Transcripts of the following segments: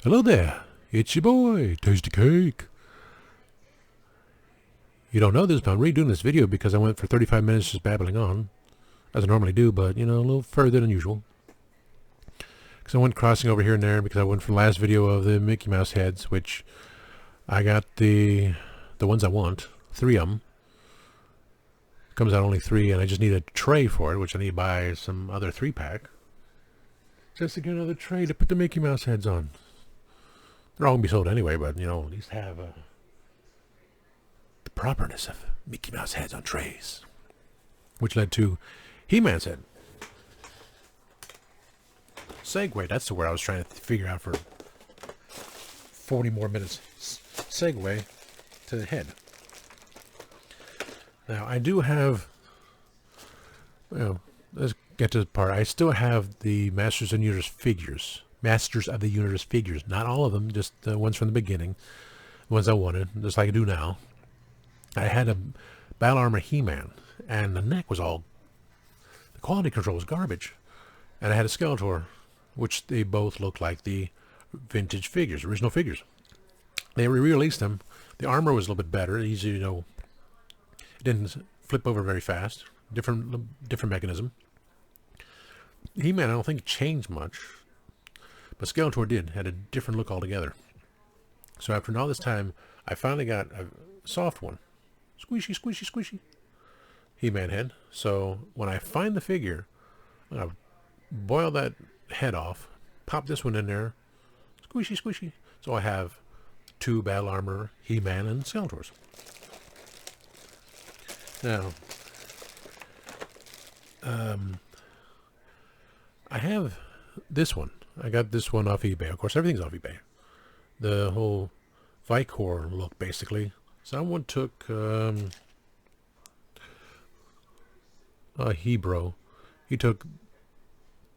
Hello there, it's your boy, Tasty Cake. You don't know this, but I'm redoing this video because I went for 35 minutes just babbling on, as I normally do, but, a little further than usual. Because I went crossing over here and there because I went from the last video of the Mickey Mouse heads, which I got the ones I want, 3 of them. Comes out only 3, and I just need a tray for it, which I need to buy some other 3-pack. Just to get another tray to put the Mickey Mouse heads on. They're all going to be sold anyway, but, at least have the properness of Mickey Mouse heads on trays. Which led to He-Man's head. Segway, that's the word I was trying to figure out for 40 more minutes. Segway to the head. Now, I do have, let's get to the part. I still have the Masters of the Universe figures. Masters of the Universe figures. Not all of them, just the ones from the beginning. The ones I wanted, just like I do now. I had a Battle Armor He-Man, and the neck was all, the quality control was garbage. And I had a Skeletor, which they both look like the vintage figures, original figures. They re-released them. The armor was a little bit better, easy, it didn't flip over very fast. Different mechanism. He-Man, I don't think changed much, but Skeletor did. Had a different look altogether. So after all this time, I finally got a soft one. Squishy, squishy, squishy. He-Man head. So when I find the figure, I'm going to boil that head off, pop this one in there, squishy, squishy. So I have 2 Battle Armor He-Man and Skeletors. Now, I have this one. I got this one off eBay. Of course, everything's off eBay. The whole Vicor look, basically. Someone took a Hebro. He took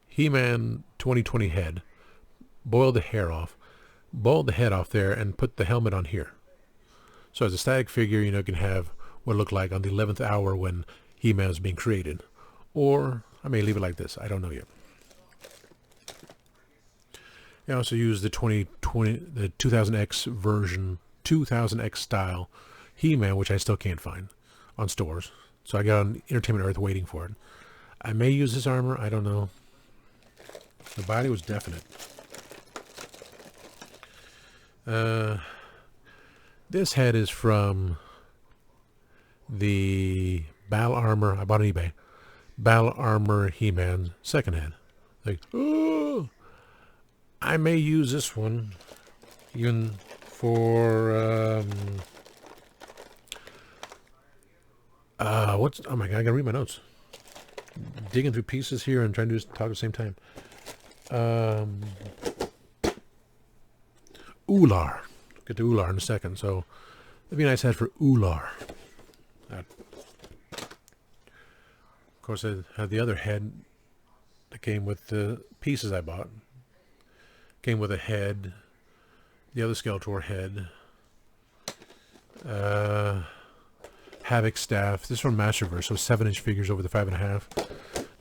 He-Man 2020 head, boiled the hair off, boiled the head off there, and put the helmet on here. So as a static figure, you can have what it looked like on the 11th hour when He-Man was being created. Or I may leave it like this. I don't know yet. I also use the 2000X version, 2000X style He-Man, which I still can't find on stores. So I got on Entertainment Earth waiting for it. I may use this armor. I don't know. The body was definite. This head is from the Battle Armor. I bought on eBay. Battle Armor He-Man second head. Oh! I may use this one even for oh my god, I gotta read my notes. Digging through pieces here and trying to talk at the same time. Ular. Get to Ular in a second. So it'd be a nice head for Ular. Of course, I had the other head that came with the pieces I bought. Came with a head, the other Skeletor head, Havoc staff. This is from Masterverse, so 7-inch figures over the 5.5.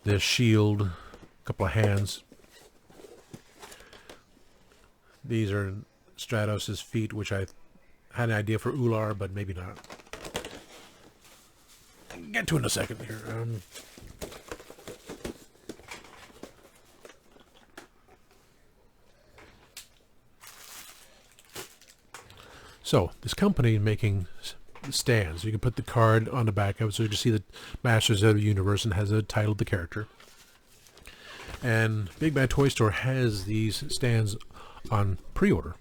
The shield, a couple of hands. These are Stratos' feet, which I had an idea for Ular, but maybe not. I'll get to it in a second here. So, this company making stands. You can put the card on the back of it so you can see the Masters of the Universe and has a title of the character. And Big Bad Toy Store has these stands on pre-order,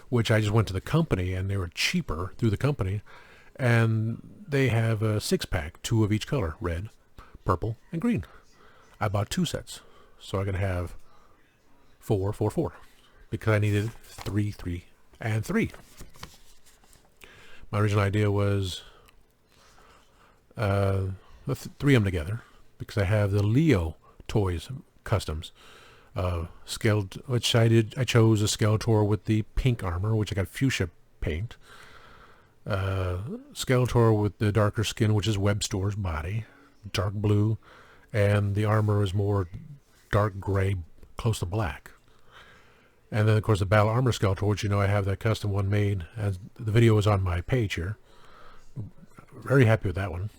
which I just went to the company and they were cheaper through the company. And they have a 6-pack, 2 of each color, red, purple, and green. I bought 2 sets, so I could have 4, 4, 4, because I needed 3, 3, and 3. My original idea was 3 of them together, because I have the Leo Toys Customs scaled, which I chose a Skeletor with the pink armor, which I got fuchsia paint. Skeletor with the darker skin, which is Webstore's body, dark blue, and the armor is more dark gray, close to black. And then, of course, the Battle Armor Skeletor, which I have that custom one made. As the video is on my page here. Very happy with that one.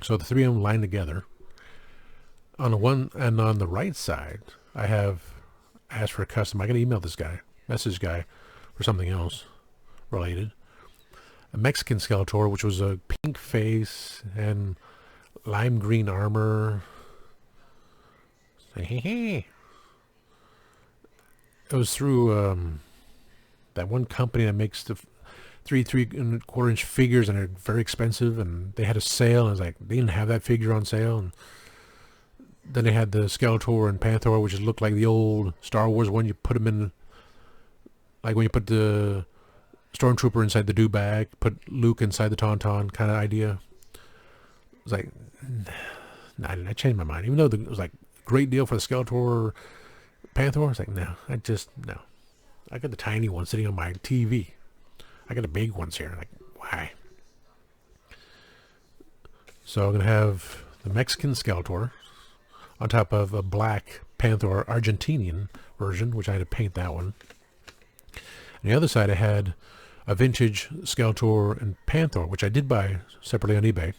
So the three of them lined together. On the one and on the right side, I have asked for a custom. I got to email this guy, message guy, for something else related. A Mexican Skeletor, which was a pink face and lime green armor. It was through that one company that makes the 3.25-inch figures, and they're very expensive, and they had a sale, and I was like, they didn't have that figure on sale. And then they had the Skeletor and Panther, which just looked like the old Star Wars one. You put them in, like when you put the Stormtrooper inside the do-bag, put Luke inside the Tauntaun kind of idea. It was like, nah, I changed my mind. Even though it was like a great deal for the Skeletor Panther, I was like, no. I got the tiny one sitting on my TV. I got the big ones here. Like, why? So I'm going to have the Mexican Skeletor on top of a black Panther Argentinian version, which I had to paint that one. On the other side, I had a vintage Skeletor and Panther, which I did buy separately on eBay.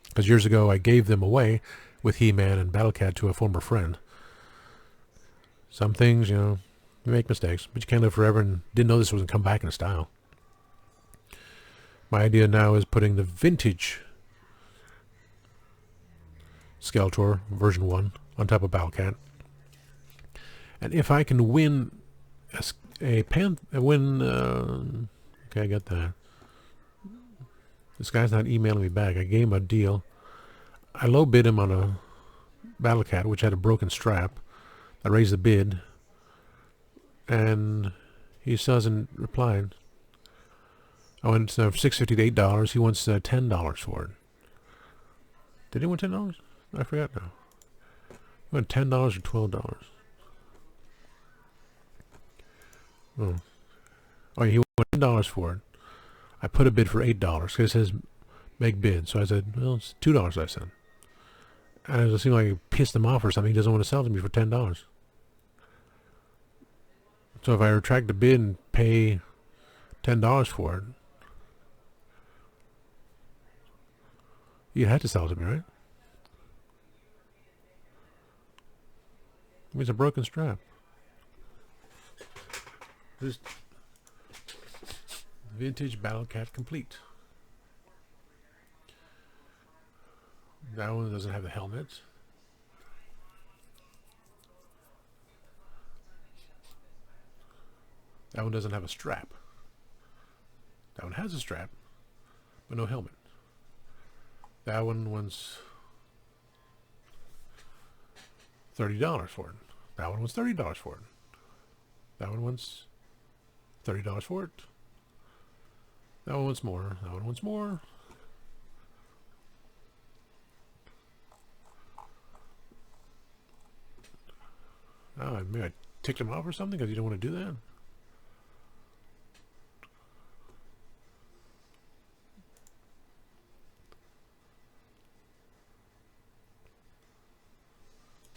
Because years ago, I gave them away with He-Man and Battle Cat to a former friend. Some things, you make mistakes, but you can't live forever, and didn't know this was going to come back in style. My idea now is putting the vintage Skeletor version 1 on top of Battle Cat. And if I can win okay, I got that. This guy's not emailing me back. I gave him a deal. I low bid him on a Battle Cat, which had a broken strap. I raised the bid, and he still hasn't replied. I went from $6.50 to $8. He wants $10 for it. Did he want $10? I forgot now. He went $10 or $12. Oh, he went $10 for it. I put a bid for $8 because it says make bid. So I said, well, it's $2 I said. And it seemed like he pissed him off or something. He doesn't want to sell to me for $10. So if I retract the bid and pay $10 for it, you had to sell it to me, right? It's a broken strap. This vintage Battle Cat complete. That one doesn't have the helmet. That one doesn't have a strap. That one has a strap, but no helmet. That one wants $30 for it. That one wants $30 for it. That one wants $30 for it. That one wants more. That one wants more. Oh, maybe I ticked him off or something because you don't want to do that.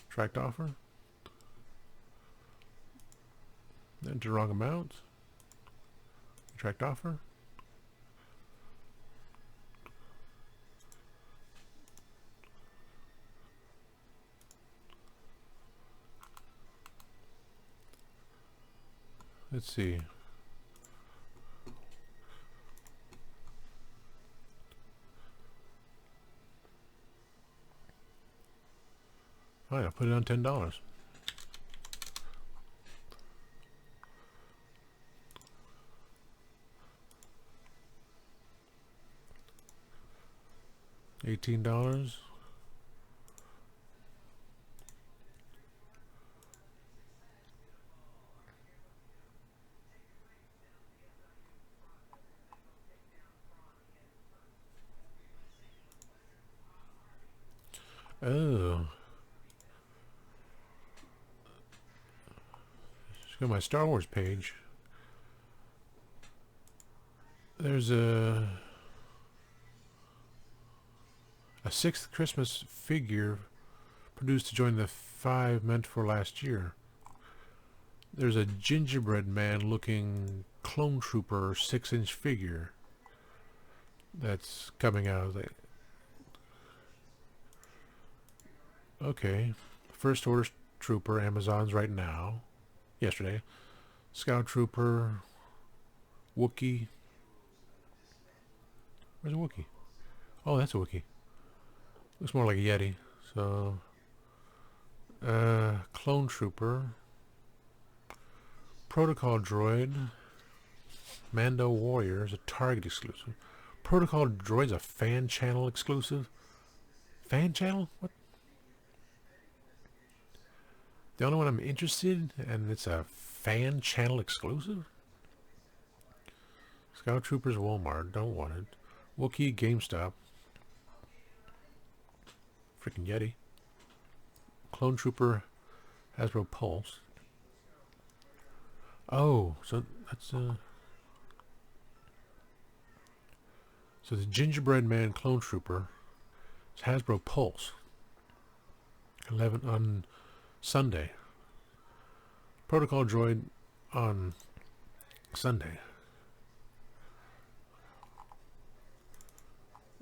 Tracked offer. Enter wrong amount. Tracked offer. Let's see. Fine, I'll put it on $10. $18. Oh. Let's go to my Star Wars page. There's a sixth Christmas figure produced to join the 5 meant for last year. There's a gingerbread man looking clone trooper 6-inch figure that's coming out. Okay. First order trooper, Amazon's right now. Yesterday. Scout trooper, Wookiee. Where's a Wookiee? Oh, that's a Wookiee. Looks more like a Yeti. So, clone trooper, protocol droid, Mando warrior is a Target exclusive. Protocol droid's a fan channel exclusive. Fan channel? What? The only one I'm interested in, and it's a fan channel exclusive? Scout Troopers Walmart, don't want it. Wookiee GameStop. Freaking Yeti. Clone Trooper Hasbro Pulse. Oh, so that's so the Gingerbread Man Clone Trooper is Hasbro Pulse. 11 on Sunday. Protocol Droid on Sunday.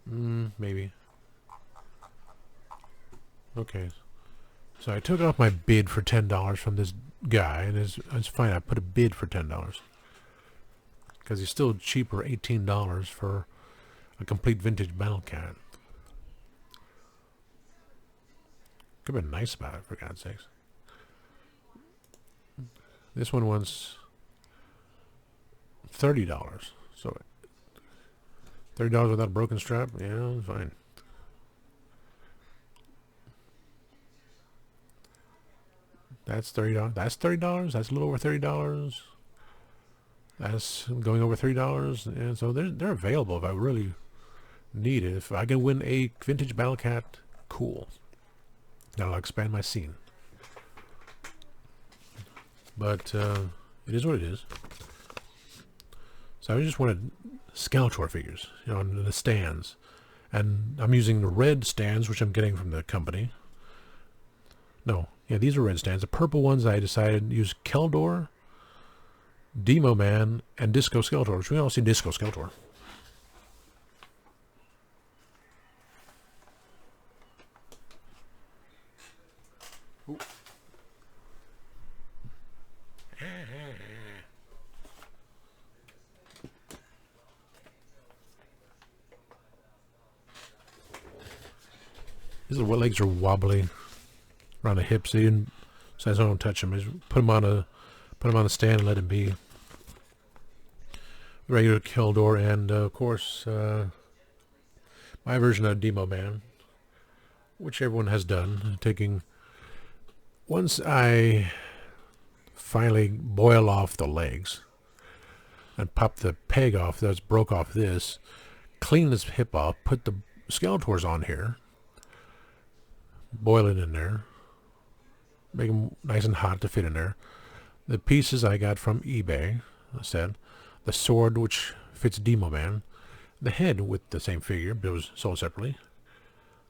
Maybe. Okay. So I took off my bid for $10 from this guy, and it's fine. I put a bid for $10 because he's still cheaper, $18 for a complete vintage Battle Cat. Could have been nice about it, for God's sakes. This one was $30. So $30 without a broken strap? Yeah, fine. That's $30. That's $30. That's a little over $30. That's going over $30. And so they're available if I really need it. If I can win a vintage Battle Cat, cool. That'll expand my scene. But it is what it is. So I just wanted Skeletor figures, on the stands. And I'm using the red stands, which I'm getting from the company. No, yeah, these are red stands. The purple ones I decided to use Keldor, Demo Man, and Disco Skeletor, which we all see Disco Skeletor. Ooh. His legs are wobbly around the hips. They didn't, so I don't touch him. I just put him on a stand and let him be. Regular Keldor, and of course my version of Demo Man, which everyone has done. Once I finally boil off the legs and pop the peg off that's broke off this, clean this hip off, put the Skeletors on here, boil it in there, make them nice and hot to fit in there. The pieces I got from eBay, I said, the sword which fits Demo Man, the head with the same figure, but it was sold separately,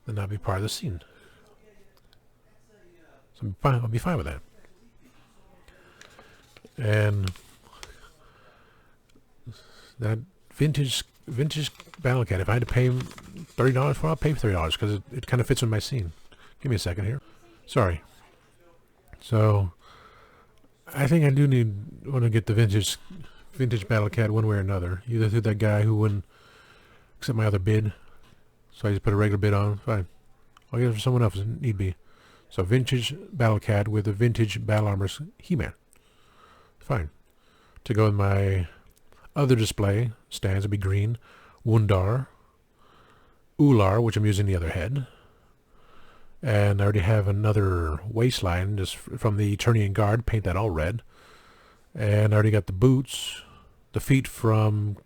then that'll be part of the scene. So I'll be fine with that. And that vintage Battle Cat, if I had to pay $30 for it, I'll pay $30 because it kind of fits in my scene. Give me a second here. Sorry. So I think I do want to get the vintage Battle Cat one way or another. Either through that guy who wouldn't accept my other bid, so I just put a regular bid on. Fine. I'll get it for someone else if need be. So vintage Battle Cat with a vintage Battle Armors He-Man. Fine. To go with my other display stands would be green, Wundar, Ular, which I'm using the other head. And I already have another waistline just from the Eternian Guard, paint that all red. And I already got the boots, the feet from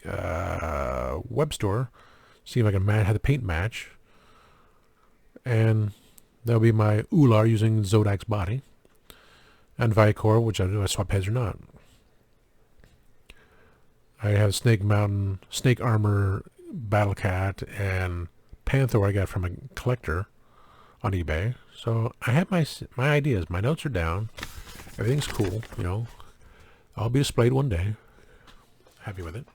Web Store. See if I can have the paint match. And that'll be my Ular using Zodak's body. And Vicor, which I don't know if I swap heads or not. I have Snake Mountain, Snake Armor, Battle Cat, and Panther I got from a collector on eBay. So I have my ideas. My notes are down. Everything's cool, you know. I'll be displayed one day. Happy with it.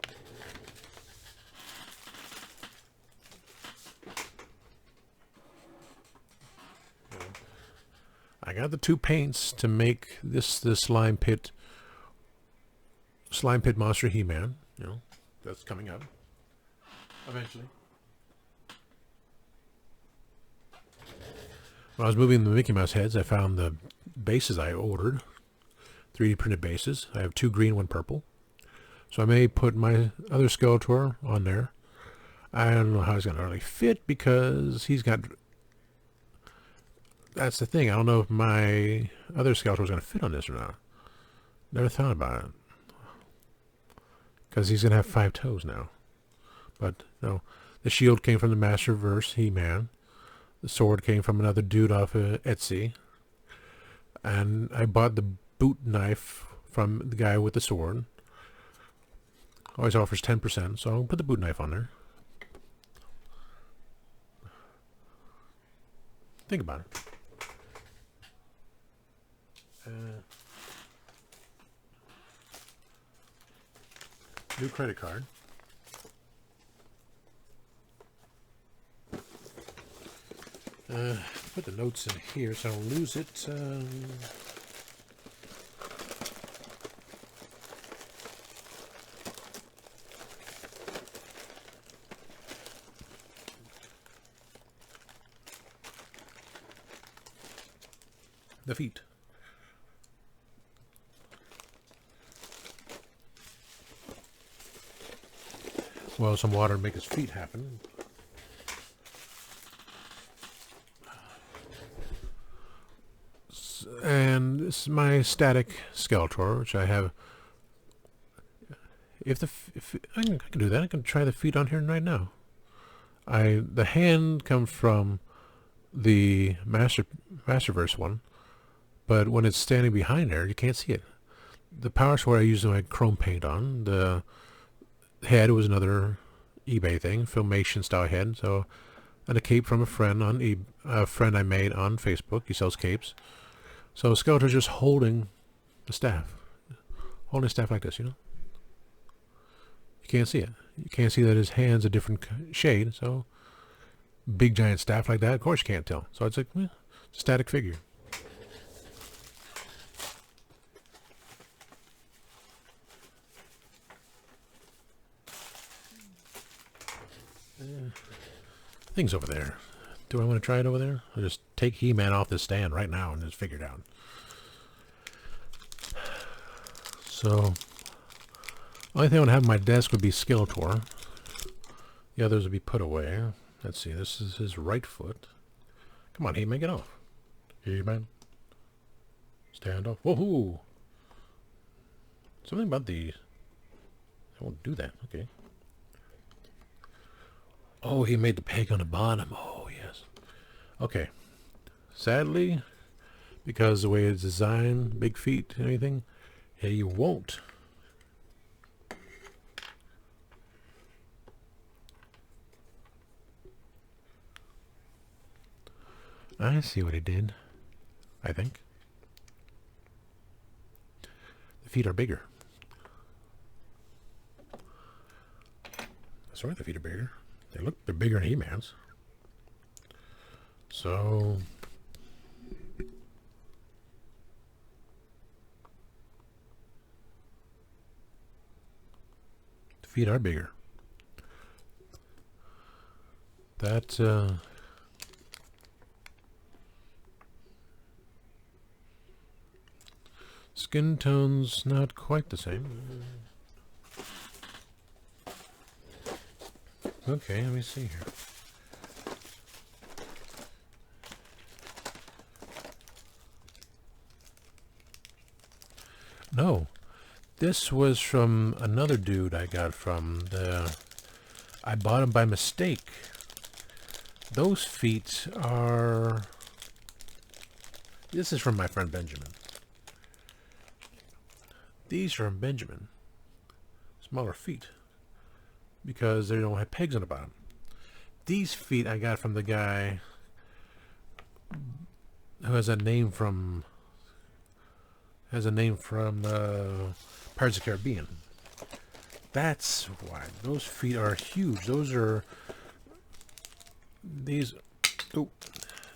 I got the 2 paints to make this slime pit monster He-Man. You know, that's coming up eventually. When I was moving the Mickey Mouse heads, I found the bases I ordered, 3D printed bases. I have 2 green, 1 purple. So I may put my other Skeletor on there. I don't know how he's going to really fit because he's got... That's the thing. I don't know if my other Skeletor is going to fit on this or not. Never thought about it. Because he's going to have 5 toes now. But, no. The shield came from the Masterverse He-Man. The sword came from another dude off of Etsy. And I bought the boot knife from the guy with the sword. Always offers 10%, so I'll put the boot knife on there. Think about it. New credit card. Put the notes in here so I don't lose it. The feet. Well, some water to make his feet happen. And this is my static Skeletor, which I have. If I can do that, I can try the feet on here right now. The hand comes from the Masterverse one, but when it's standing behind there, you can't see it. The power sword I used my chrome paint on. The head was another eBay thing, Filmation style head. So, and a cape from a friend a friend I made on Facebook. He sells capes. So Skeletor's just holding the staff, holding a staff like this, you know. You can't see it. You can't see that his hand's a different shade. So, big giant staff like that, of course you can't tell. So it's like, it's a static figure. Things over there. Do I want to try it over there? I'll just take He-Man off the stand right now and just figure it out. So, only thing I would have on my desk would be Skeletor. The others would be put away. Let's see, this is his right foot. Come on, He-Man, get off. He-Man. Stand off. Woohoo! Something about the... I won't do that. Okay. Oh, he made the peg on the bottom. Oh, yes. Okay. Sadly, because the way it's designed, big feet and everything, yeah, you won't. I see what he did. I think. The feet are bigger. That's right, the feet are bigger. They're bigger than He-Man's. So the feet are bigger. That skin tone's not quite the same. Okay, let me see here. No, this was from another dude I got from the... I bought him by mistake. Those feet are... This is from my friend Benjamin. These are from Benjamin. Smaller feet. Because they don't have pegs on the bottom. These feet I got from the guy who has a name from... has a name from Pirates of the Caribbean. That's why those feet are huge. Those are these. Oh,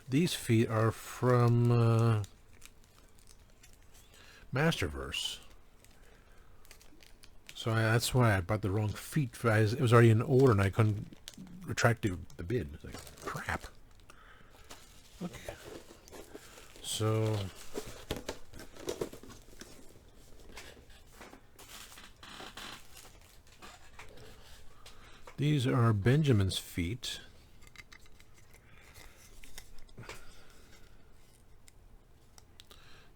these feet are from Masterverse. So that's why I bought the wrong feet. It was already in order, and I couldn't retract the bid. It's like crap. Okay. So. These are Benjamin's feet.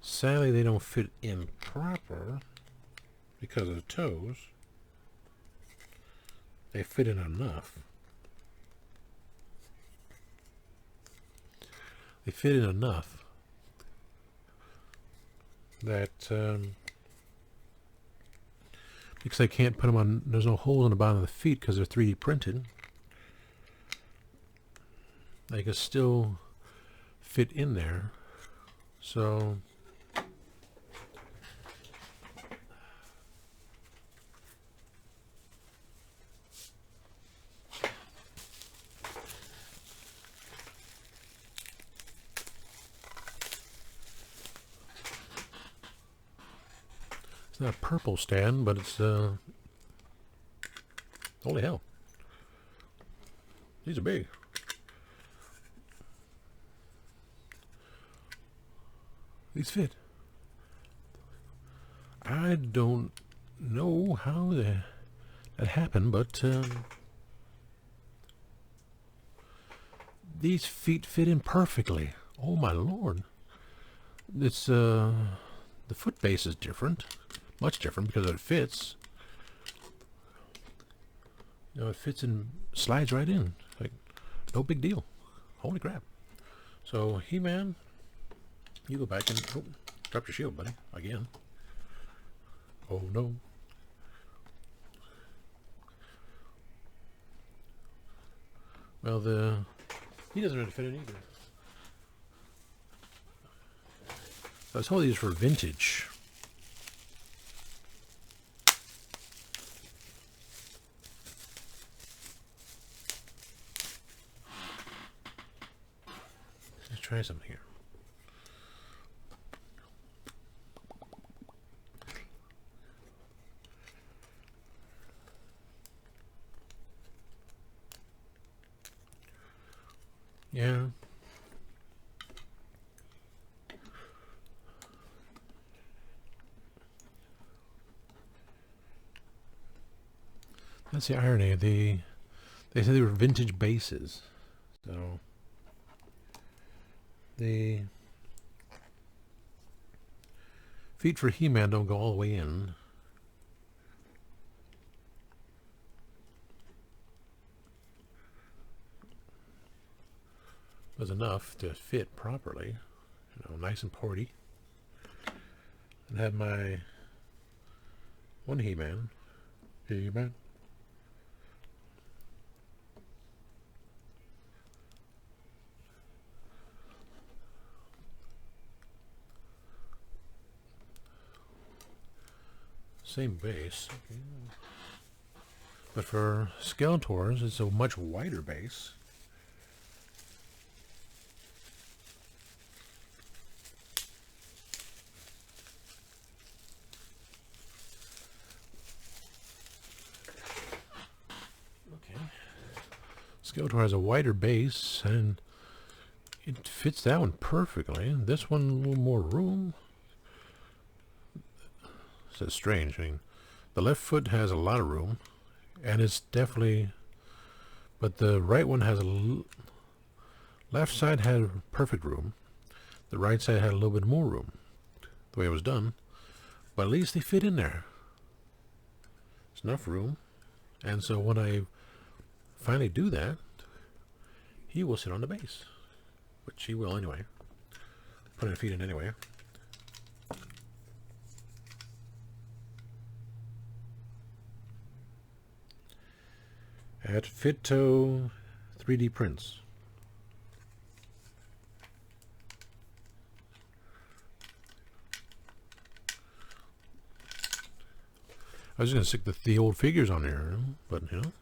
Sadly, they don't fit in proper because of the toes. They fit in enough. They fit in enough that because I can't put them on, there's no holes in the bottom of the feet because they're 3D printed. They can still fit in there. So it's not a purple stand, but it's holy hell. These are big. These fit. I don't know how that happened, but these feet fit in perfectly. Oh my lord! It's the foot base is different, much different because it fits. You know, it fits and slides right in. Like no big deal. Holy crap! So He-Man. You go back and drop your shield, buddy. Again. Oh no. Well, he doesn't really fit in either. I was told these for vintage. Let's try something here. Yeah. That's the irony. They said they were vintage bases. So the feet for He-Man don't go all the way in. Was enough to fit properly, you know, nice and porty. And had my one He-Man. He-Man. Same base. Okay. But for Skeletors, it's a much wider base. Skeletor has a wider base, and it fits that one perfectly. This one, a little more room. This is strange. I mean, the left foot has a lot of room, and it's definitely... But the right one has left side had perfect room. The right side had a little bit more room, the way it was done. But at least they fit in there. There's enough room. And so when I finally do that, he will sit on the base, which he will anyway. Putting feet in anyway. At Fitto 3D Prints. I was going to stick the old figures on there, but, you know,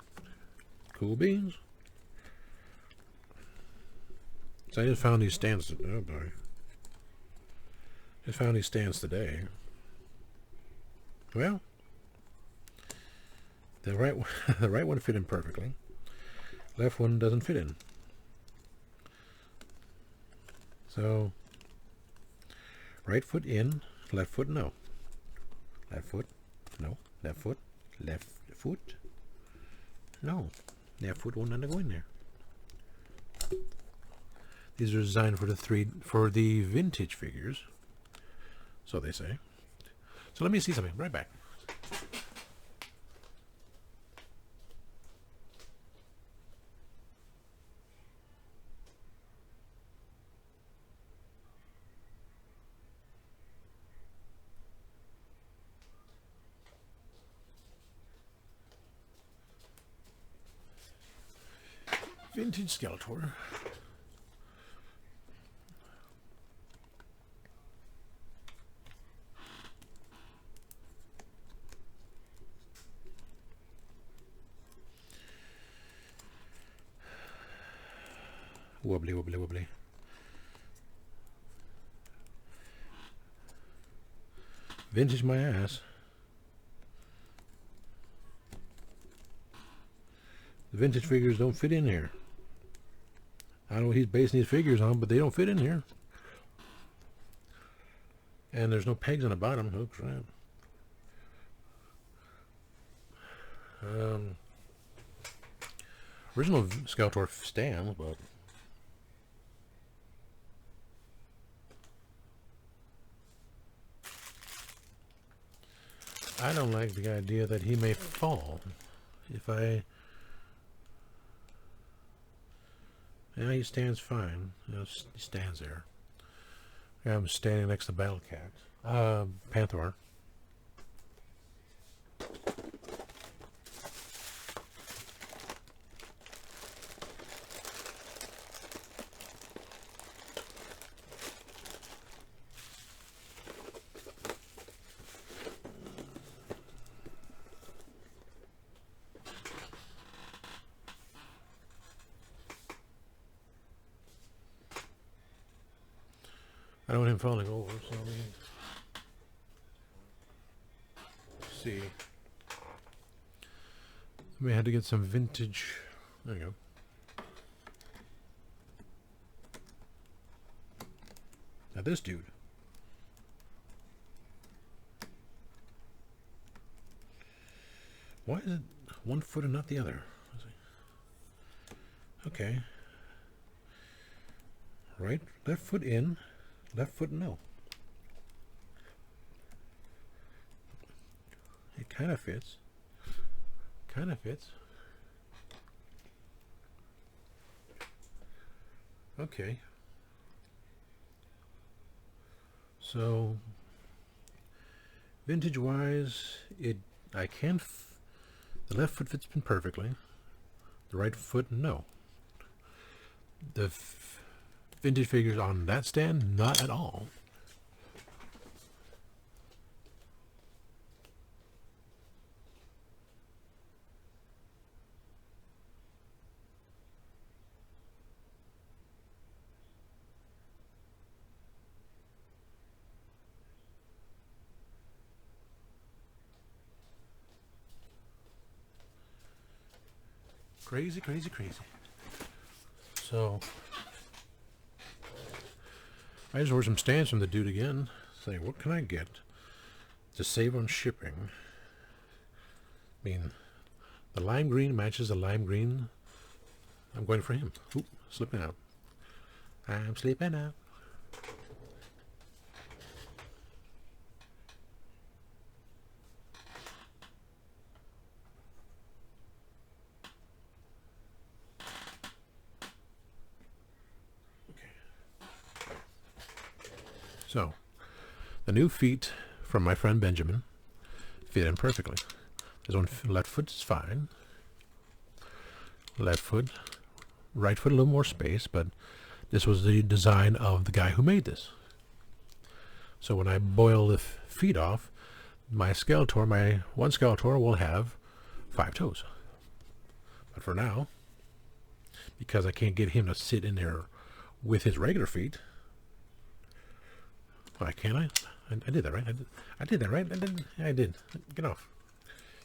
cool beans. So I just found these stands. Oh, boy. Just found these stands today. Well, the right one fit in perfectly. Left one doesn't fit in. So, right foot in, left foot no. Left foot, no. Left foot, no. Left foot won't go in there. These are designed for the vintage figures, so they say. So let me see something. Right back. Vintage Skeletor. Wobbly, wobbly, wobbly. Vintage my ass. The vintage figures don't fit in here. I don't know what he's basing these figures on, but they don't fit in here. And there's no pegs on the bottom. Oh, crap. Original Skeletor stands, but I don't like the idea that he may fall if I... Yeah, he stands fine. You know, he stands there. I'm standing next to Battle Cat. Panther. I don't want him falling over, so let me see. I may have to get some vintage. There you go. Now this dude. Why is it one foot and not the other? Okay. Right, left foot in. Left foot no. It kind of fits. Kind of fits. Okay. So vintage wise, the left foot fits in perfectly. The right foot no. The vintage figures on that stand, not at all. Crazy, crazy, crazy. So I just ordered some stands from the dude again. Say, what can I get to save on shipping? I mean, the lime green matches the lime green. I'm going for him. Oop, slipping out. I'm slipping out. So, the new feet from my friend Benjamin fit in perfectly. This one, left foot is fine. Left foot, right foot a little more space, but this was the design of the guy who made this. So when I boil the feet off, my Skeletor, my one Skeletor will have 5 toes. But for now, because I can't get him to sit in there with his regular feet. Why can't I? I did that, right? I did that, right? I did. Get off.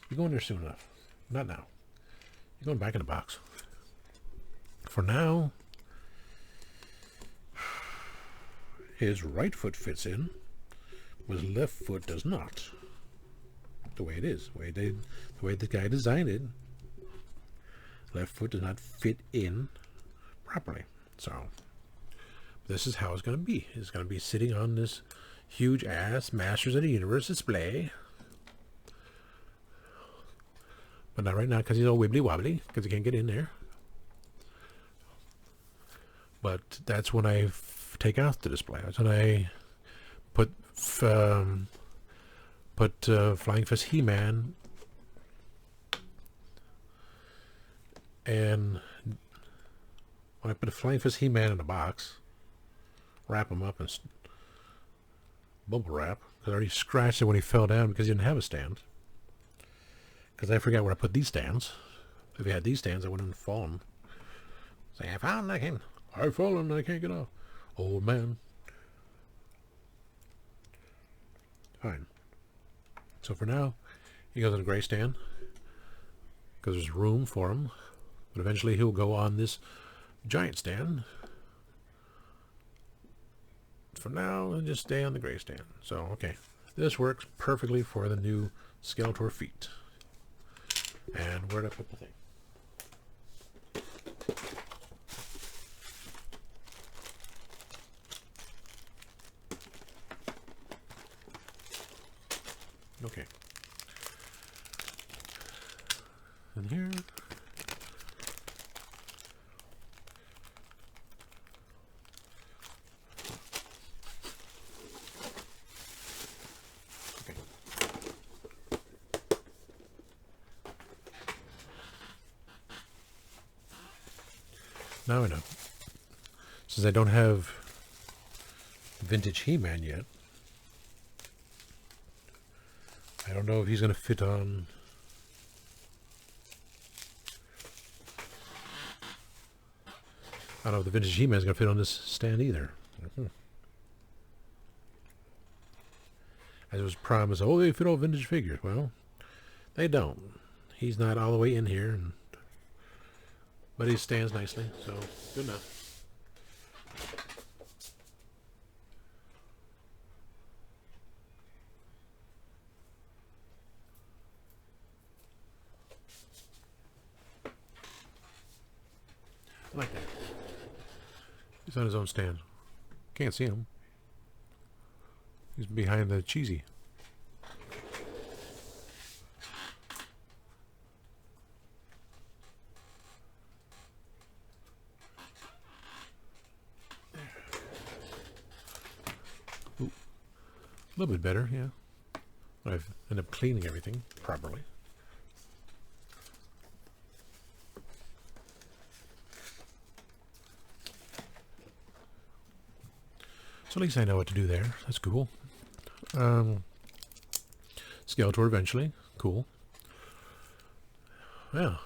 You're going there soon enough. Not now. You're going back in the box. For now, his right foot fits in, but his left foot does not. The way it is, the way the guy designed it, left foot does not fit in properly. So this is how it's going to be. It's going to be sitting on this huge ass Masters of the Universe display. But not right now because he's all wibbly wobbly because he can't get in there. But that's when I take out the display. That's when I put Flying Fist He-Man and when I put a Flying Fist He-Man in a box, wrap him up and bubble wrap, because I already scratched it when he fell down because he didn't have a stand. Because I forgot where I put these stands. If he had these stands, I wouldn't have fallen. Say, I found I can't. I've fallen, I can't get off. Old man. Fine. So for now, he goes on a gray stand because there's room for him. But eventually he'll go on this giant stand. For now, he'll just stay on the gray stand. So, okay. This works perfectly for the new Skeletor feet. And where'd I put the thing? Okay. And here. Okay. Now I know. Since I don't have vintage He-Man yet, I don't know if he's going to fit on. I don't know if the vintage He-Man is going to fit on this stand either. As it was promised, oh, they fit all vintage figures. Well, they don't. He's not all the way in here, but he stands nicely, so good enough. I like that. He's on his own stand. Can't see him. He's behind the cheesy. Ooh. A little bit better, yeah. I've ended up cleaning everything properly. So at least I know what to do there. That's cool. Skeletor eventually. Cool. Yeah.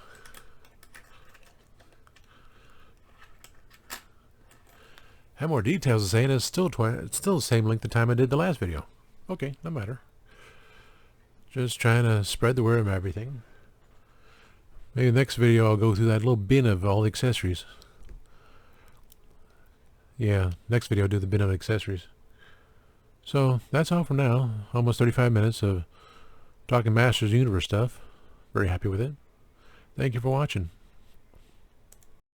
Have more details to say, and it's still the same length of time I did the last video. Okay, no matter. Just trying to spread the word of everything. Maybe the next video I'll go through that little bin of all the accessories. Yeah, next video I'll do the bin of accessories. So, that's all for now. Almost 35 minutes of talking Masters of the Universe stuff. Very happy with it. Thank you for watching.